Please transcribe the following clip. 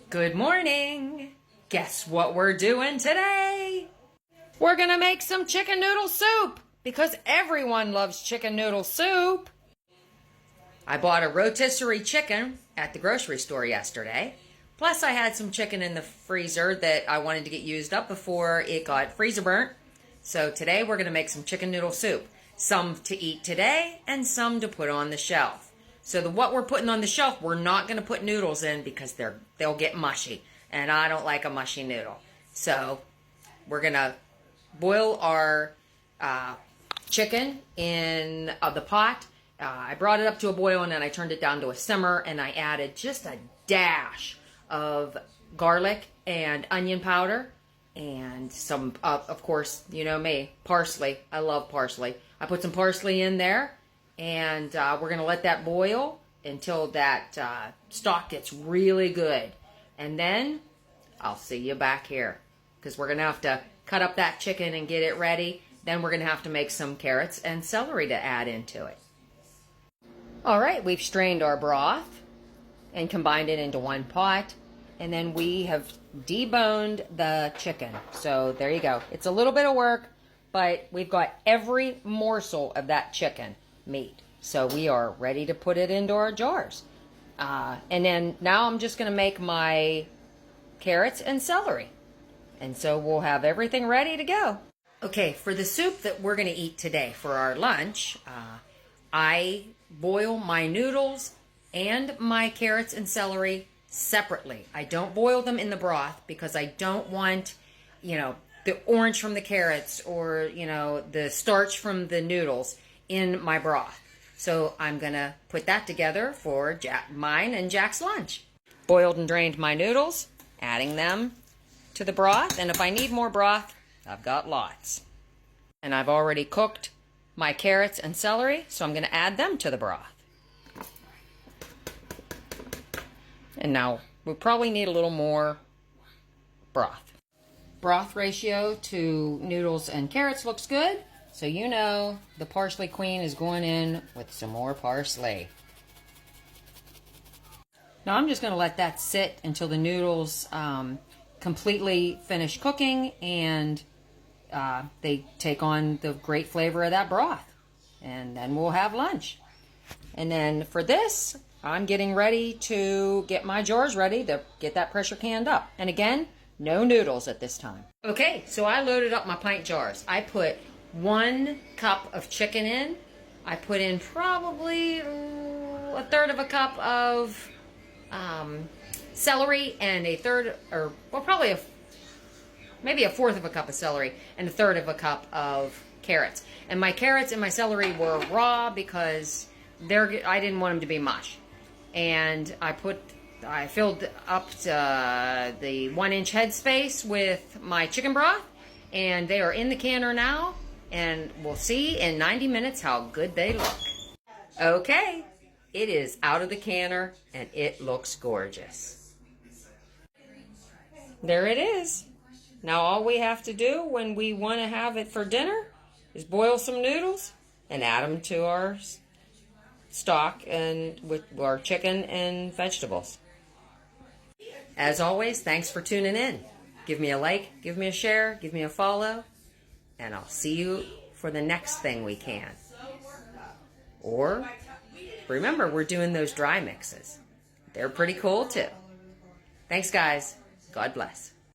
Good morning! Guess what we're doing today? We're gonna make some chicken noodle soup because everyone loves chicken noodle soup. I bought a rotisserie chicken at the grocery store yesterday. Plus I had some chicken in the freezer that I wanted to get used up before it got freezer burnt. So today we're gonna make some chicken noodle soup. Some to eat today and some to put on the shelf. So what we're putting on the shelf, we're not going to put noodles in because they'll get mushy. And I don't like a mushy noodle. So we're going to boil our chicken in the pot. I brought it up to a boil and then I turned it down to a simmer. And I added just a dash of garlic and onion powder. And some, of course, you know me, parsley. I love parsley. I put some parsley in there. And we're going to let that boil until that stock gets really good. And then I'll see you back here because we're going to have to cut up that chicken and get it ready. Then we're going to have to make some carrots and celery to add into it. All right, we've strained our broth and combined it into one pot. And then we have deboned the chicken. So there you go. It's a little bit of work, but we've got every morsel of that chicken meat. So we are ready to put it into our jars. And then now I'm just going to make my carrots and celery. And so we'll have everything ready to go. Okay, for the soup that we're going to eat today for our lunch, I boil my noodles and my carrots and celery separately. I don't boil them in the broth because I don't want, the orange from the carrots or, the starch from the noodles in my broth. So I'm going to put that together for mine and Jack's lunch. Boiled and drained my noodles, adding them to the broth. And if I need more broth, I've got lots. And I've already cooked my carrots and celery, so I'm going to add them to the broth. And now we probably need a little more broth. Broth ratio to noodles and carrots looks good. So you know the parsley queen is going in with some more parsley. Now I'm just going to let that sit until the noodles completely finish cooking and they take on the great flavor of that broth. And then we'll have lunch. And then for this, I'm getting ready to get my jars ready to get that pressure canned up. And again, no noodles at this time. Okay, so I loaded up my pint jars. I put 1 cup of chicken in. I put in probably a third of a cup of celery and maybe a fourth of a cup of celery and a third of a cup of carrots. And my carrots and my celery were raw because I didn't want them to be mush. And I filled up the 1-inch headspace with my chicken broth, and they are in the canner now. And we'll see in 90 minutes how good they look. Okay, it is out of the canner and it looks gorgeous. There it is. Now all we have to do when we want to have it for dinner is boil some noodles and add them to our stock and with our chicken and vegetables. As always, thanks for tuning in. Give me a like, give me a share, give me a follow. And I'll see you for the next thing we can. Or, remember, we're doing those dry mixes. They're pretty cool, too. Thanks, guys. God bless.